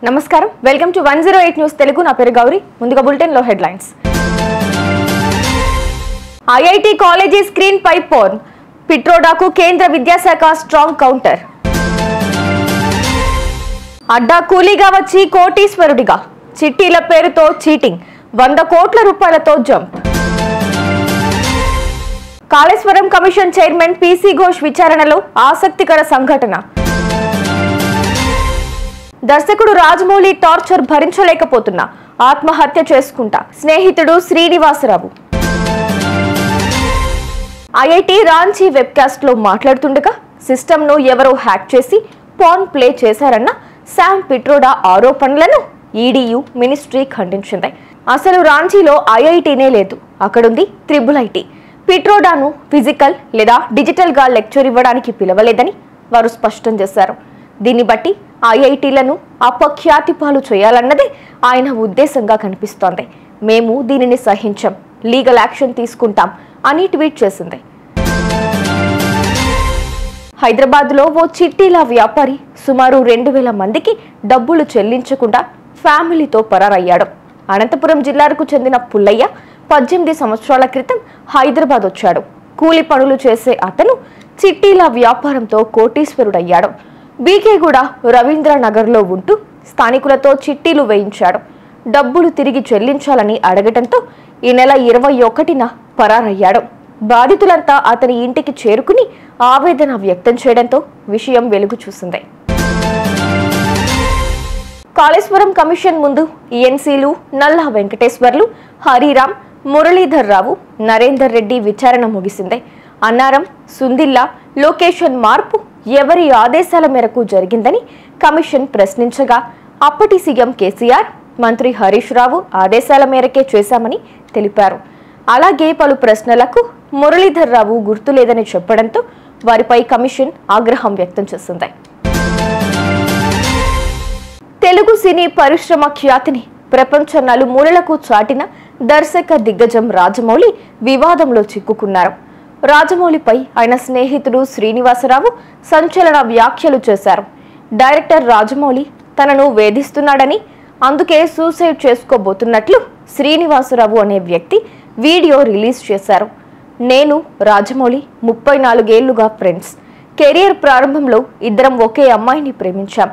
నమస్కారం welcome to 108 news Telugu నా పేరు గౌరీ ముందుగా బులెటిన్ లో హెడ్లైన్స్ ఐఐటి కాలేజీ స్క్రీన్ పై పోర్న్ పిట్రోడాకు కేంద్ర విద్యాశాఖ స్ట్రాంగ్ కౌంటర్ అడ్డా కూలీగా వచ్చి కోటీశ్వరుడిగా చిట్టీల పేరుతో చీటింగ్ 100 కోట్ల రూపాయలతో jump Kaleshwaram commission chairman PC Ghosh విచారణలో ఆసక్తికర సంఘటన దర్శకుడు రాజమౌళి టార్చర్ భరించలేకపోతున్నా ఆత్మహత్య చేసుకుంటా స్నేహితుడు శ్రీనివాసరావు ఐఐటి రాంచీ వెబ్కాస్ట్ లో మాట్లాడుతుండగా సిస్టమ్ ను ఎవరో హ్యాక్ చేసి పాన్ ప్లే చేశారన్న శామ్ పిట్రోడా ఆరోపణలను ఈడీయూ మినిస్ట్రీ ఖండించింది. అసలు రాంచీలో ఐఐటీనే లేదు, అక్కడుంది త్రిబుల్ ఐటీ. పిట్రోడాను ఫిజికల్ లేదా డిజిటల్ గా లెక్చర్ ఇవ్వడానికి పిలవలేదని వారు స్పష్టం చేశారు. దీన్ని బట్టి ఐఐటీలను అపఖ్యాతి పాలు చేయాలన్నదే ఆయన ఉద్దేశంగా కనిపిస్తోంది. మేము దీనిని సహించం, లీగల్ యాక్షన్ తీసుకుంటాం అని ట్వీట్ చేసింది. హైదరాబాద్లో ఓ చిట్టీల వ్యాపారి సుమారు 2000 మందికి డబ్బులు చెల్లించకుండా ఫ్యామిలీతో పరారయ్యాడు. అనంతపురం జిల్లాకు చెందిన పుల్లయ్య 18 సంవత్సరాల క్రితం హైదరాబాద్ వచ్చాడు. కూలి పనులు చేసే అతను చిట్టీల వ్యాపారంతో కోటీశ్వరుడయ్యాడు. బీకేగూడ రవీంద్రనగర్లో ఉంటూ స్థానికులతో చిట్టీలు వేయించాడు. డబ్బులు తిరిగి చెల్లించాలని అడగటంతో ఈ నెల 21న పరారయ్యాడు. బాధితులంతా అతని ఇంటికి చేరుకుని ఆవేదన వ్యక్తం చేయడంతో విషయం వెలుగు చూసింది. కాళేశ్వరం కమిషన్ ముందు ఈఎన్సీలు నల్లా వెంకటేశ్వర్లు, హరిరామ్, మురళీధర్ రావు, నరేందర్ రెడ్డి విచారణ ముగిసింది. అన్నారం, సుందిల్లా లొకేషన్ మార్పు ఎవరి ఆదేశాల మేరకు జరిగిందని కమిషన్ ప్రశ్నించగా అప్పటి సీఎం కేసీఆర్, మంత్రి హరీష్ రావు ఆదేశాల మేరకే చేశామని తెలిపారు. అలాగే పలు ప్రశ్నలకు మురళీధర్ రావు గుర్తులేదని చెప్పడంతో వారిపై కమిషన్ ఆగ్రహం వ్యక్తం చేసింది. తెలుగు సినీ పరిశ్రమ ఖ్యాతిని ప్రపంచ నలుమూలలకు చాటిన దర్శక దిగ్గజం రాజమౌళి వివాదంలో చిక్కుకున్నారు. రాజమౌళిపై ఆయన స్నేహితుడు శ్రీనివాసరావు సంచలన వ్యాఖ్యలు చేశారు. డైరెక్టర్ రాజమౌళి తనను వేధిస్తున్నాడని, అందుకే సూసైడ్ చేసుకోబోతున్నట్లు శ్రీనివాసరావు అనే వ్యక్తి వీడియో రిలీజ్ చేశారు. నేను రాజమౌళి 34 ఏళ్లుగా ఫ్రెండ్స్. కెరీర్ ప్రారంభంలో ఇద్దరం ఒకే అమ్మాయిని ప్రేమించాం.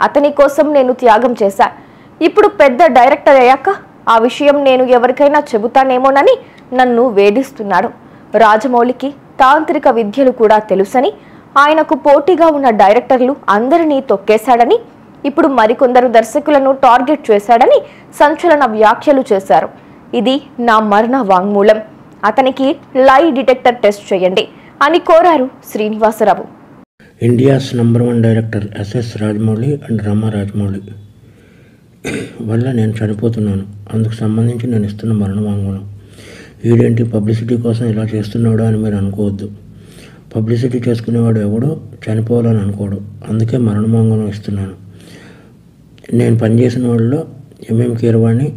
అతని కోసం నేను త్యాగం చేశా. ఇప్పుడు పెద్ద డైరెక్టర్ అయ్యాక ఆ విషయం నేను ఎవరికైనా చెబుతానేమోనని నన్ను వేధిస్తున్నాడు. రాజమౌళికి తాంత్రిక విద్యలు కూడా తెలుసని, ఆయనకు పోటీగా ఉన్న డైరెక్టర్లు అందరినీ తొక్కేశాడని, ఇప్పుడు మరికొందరు దర్శకులను టార్గెట్ చేశాడని సంచలన వ్యాఖ్యలు చేశారు. ఇది నా మరణ వాంగ్మూలం, అతనికి లై డిటెక్టర్ టెస్ట్ చేయండి అని కోరారు Srinivasarao. India's number 1 director SS Rajamouli and Rama Rajamouli వల్ల నేను చనిపోతున్నాను. అందుకు సంబంధించి నేను ఇస్తున్న మరణ వాంగ్మూలం. వీడేంటి పబ్లిసిటీ కోసం ఇలా చేస్తున్నాడు అని మీరు అనుకోవద్దు. పబ్లిసిటీ చేసుకునేవాడు ఎవడో చనిపోవాలని అనుకోడు. అందుకే మరణమాంగం ఇస్తున్నాను. నేను పనిచేసిన వాళ్ళలో ఎంఎం కీరవాణి,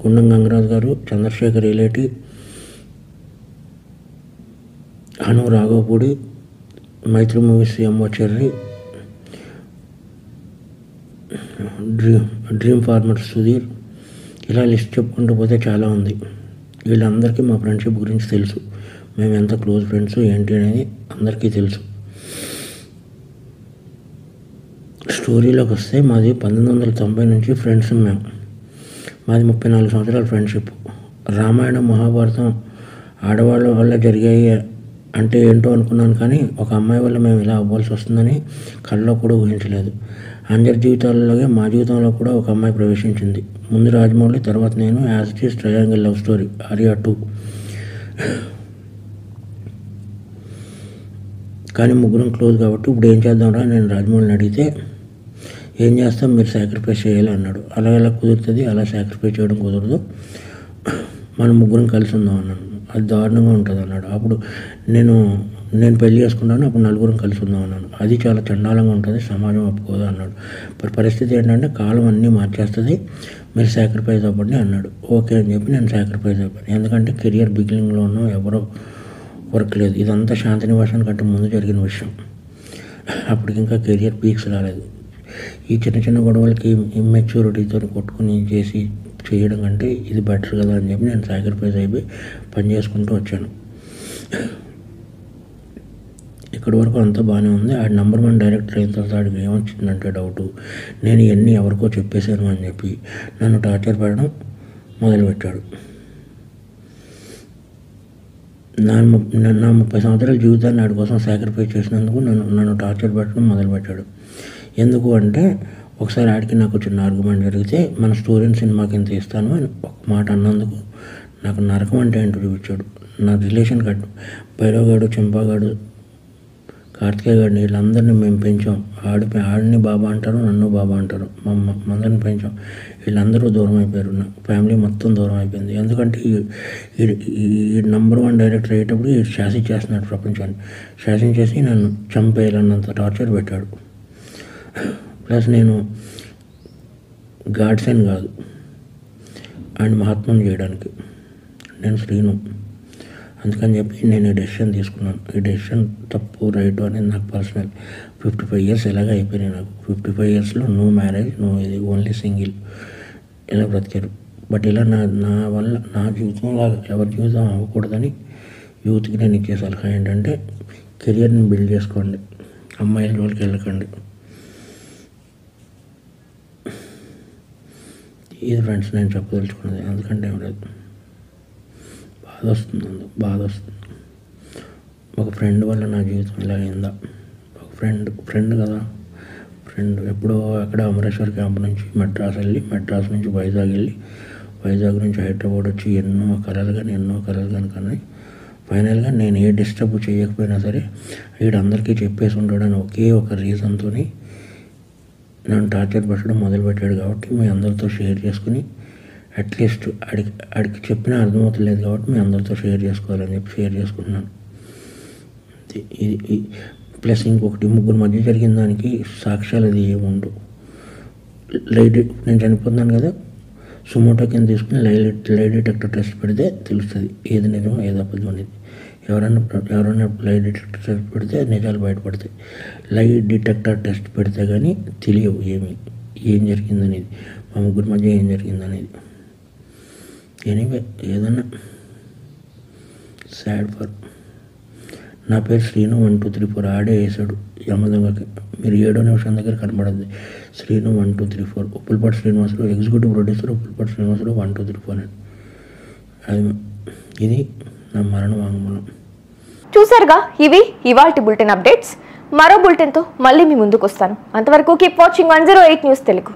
గుండం గంగరాజు గారు, చంద్రశేఖర్ ఇలేటి, హను రాఘవపూడి, మైత్రి మూవీస్ ఎంఓ చెర్రి, డ్రీమ్ ఫార్మర్ సుధీర్, ఇలా లిస్ట్ చెప్పుకుంటూ పోతే చాలా ఉంది. వీళ్ళందరికీ మా ఫ్రెండ్షిప్ గురించి తెలుసు. మేము ఎంత క్లోజ్ ఫ్రెండ్స్ ఏంటి అనేది అందరికీ తెలుసు. స్టోరీలోకి వస్తే మాది 1990 నుంచి ఫ్రెండ్స్. మాది 34 సంవత్సరాల ఫ్రెండ్షిప్. రామాయణం, మహాభారతం ఆడవాళ్ళ వల్ల జరిగాయి అంటే ఏంటో అనుకున్నాను, కానీ ఒక అమ్మాయి వల్ల మేము ఇలా అవ్వాల్సి వస్తుందని కళ్ళలో కూడా ఊహించలేదు. అందరి జీవితాలలోనే మా జీవితంలో కూడా ఒక అమ్మాయి ప్రవేశించింది. ముందు రాజమౌళి, తర్వాత నేను. As it is triangle love story, Arya 2. కానీ ముగ్గురం క్లోజ్ కాబట్టి ఇప్పుడు ఏం చేద్దాంరా నేను రాజమౌళిని అడిగితే, ఏం చేస్తాం మీరు సాక్రిఫైస్ చేయాలి అన్నాడు. అలా ఎలా కుదురుతుంది, అలా సాక్రిఫైస్ చేయడం కుదరదు, మనం ముగ్గురం కలిసి ఉందాం అన్నాను. అది దారుణంగా ఉంటుంది అన్నాడు. అప్పుడు నేను పెళ్లి చేసుకున్నాను, అప్పుడు నలుగురం కలిసి ఉందాం అన్నాను. అది చాలా చండాలంగా ఉంటుంది, సమాజం ఒప్పుకోదు అన్నాడు. పరిస్థితి ఏంటంటే కాలం అన్నీ మార్చేస్తుంది, మీరు సాక్రిఫైస్ అవ్వండి అన్నాడు. ఓకే అని చెప్పి నేను సాక్రిఫైస్ అయిపోయాను. ఎందుకంటే కెరియర్ బిగినింగ్లో ఉన్నాం, ఎవరో వర్క్ లేదు. ఇదంతా శాంతినివాసం కంటే ముందు జరిగిన విషయం. అప్పటికి ఇంకా కెరియర్ పీక్స్ రాలేదు. ఈ చిన్న చిన్న గొడవలకి ఇమ్మెచ్యూరిటీతో కొట్టుకుని చేయడం కంటే ఇది బెటర్ కదా అని చెప్పి నేను సాక్రిఫైస్ అయిపోయి పని చేసుకుంటూ వచ్చాను. ఇక్కడి వరకు అంతా బాగానే ఉంది. ఆ నెంబర్ 1 డైరెక్టర్ అయిన తర్వాత ఆడికి ఏమొచ్చిందంటే డౌటు, నేను ఇవన్నీ ఎవరికో చెప్పేశాను అని చెప్పి నన్ను టార్చర్ పెట్టడం మొదలుపెట్టాడు. నా 30 సంవత్సరాల జీవితాన్ని వాడి కోసం సాక్రిఫైస్ చేసినందుకు నన్ను టార్చర్ పెట్టడం మొదలుపెట్టాడు. ఎందుకు అంటే ఒకసారి ఆడికి నాకు చిన్న ఆర్గ్యుమెంట్ జరిగితే మన స్టోరీని సినిమాకి ఇంత ఇస్తాను అని ఒక మాట అన్నందుకు నాకు నరకం అంటే ఏంటో చూపించాడు. నా రిలేషన్ కట్టు భైరవగాడు, చెంపాగాడు, కార్తికేయ గారిని వీళ్ళందరినీ మేము పెంచాం. ఆడిని బాబా అంటారు, నన్ను బాబా అంటారు. అందరిని పెంచాం. వీళ్ళందరూ దూరం అయిపోయారు. నా ఫ్యామిలీ మొత్తం దూరం అయిపోయింది. ఎందుకంటే ఈ నెంబర్ 1 డైరెక్టర్ అయ్యేటప్పుడు ఈ శాసించేస్తున్నాడు ప్రపంచాన్ని. శాసించేసి నన్ను చంపేయాలన్నంత టార్చర్ పెట్టాడు. ప్లస్ నేను గాడ్సన్ కాదు, ఆయన మహాత్మను చేయడానికి నేను శ్రీను. అందుకని చెప్పి నేను ఈ డెసిషన్ తీసుకున్నాను. ఈ డెసిషన్ తప్పు రైట్ అనేది నాకు పర్సనల్. 55 ఇయర్స్ ఎలాగ అయిపోయినాయి నాకు. 55 ఇయర్స్లో నో మ్యారేజ్, నో ఇది, ఓన్లీ సింగిల్ ఇలా బ్రతికారు. బట్ ఇలా నా వల్ల నా జీవితంలో ఎవరి జీవితం అవ్వకూడదని యూత్కి నేను ఇచ్చే సలహా ఏంటంటే కెరియర్ని బిల్డ్ చేసుకోండి, అమ్మాయిల జోలికి వెళ్ళకండి. ఇది ఫ్రెండ్స్ నేను చెప్పదలుచుకున్నది. ఎందుకంటే ఏం లేదు, బాధ వస్తుంది. ఒక ఫ్రెండ్ వల్ల నా జీవితం ఇలా అయిందా? ఒక ఫ్రెండ్ కదా, ఫ్రెండ్ ఎప్పుడో అక్కడ అమరేశ్వర్ క్యాంప్ నుంచి మెడ్రాస్ వెళ్ళి, మెడ్రాస్ నుంచి వైజాగ్ వెళ్ళి, వైజాగ్ నుంచి హైదరాబాద్ వచ్చి ఎన్నో కలలు కానీ ఫైనల్గా నేను ఏ డిస్టర్బ్ చేయకపోయినా సరే వీడందరికీ చెప్పేసి ఉంటాడని ఒకే ఒక రీజన్తో నన్ను టార్చర్ పెట్టడం మొదలుపెట్టాడు. కాబట్టి మీ అందరితో షేర్ చేసుకుని అట్లీస్ట్ ఆడికి చెప్పినా అర్థమవుతలేదు కాబట్టి మీ అందరితో షేర్ చేసుకోవాలని చెప్పి షేర్ చేసుకుంటున్నాను. ఇది ప్లస్ ఇంకొకటి, ముగ్గురు మధ్య జరిగిన దానికి సాక్ష్యాలు అది ఏముండవు. నేను చనిపోతున్నాను కదా, సుమోటో కింద తీసుకుని లై డిటెక్టర్ టెస్ట్ పెడితే తెలుస్తుంది ఏది నిజం ఏది అబద్ధం అనేది. ఎవరైనా లై డిటెక్టర్ టెస్ట్ పెడితే నిజాలు బయటపడతాయి. లై డిటెక్టర్ టెస్ట్ పెడితే కానీ తెలియవు ఏం జరిగిందనేది, మా ముగ్గురు మధ్య ఏం జరిగిందనేది. ఎనీవే ఏదన్నా సాడ్ ఫర్. నా పేరు శ్రీను 1234 ఆడే వేసాడు యమదొంగకి. మీరు 7వ నిమిషం దగ్గర కనబడద్ది శ్రీను 1234. ఉప్పులపాటి శ్రీనివాసరావు ఎగ్జిక్యూటివ్ ప్రొడ్యూసర్, ఉప్పులపాటి శ్రీనివాసరావు 1234 అని. ఇది నా మరణ వాంగ్మూలం. చూసారుగా, ఇవి ఇవాల్టి బులెటిన్ అప్డేట్స్. మరో బులెటిన్తో మళ్ళీ మీ ముందుకు వస్తాను. అంతవరకు కీప్ వాచింగ్ 108 న్యూస్ తెలుగు.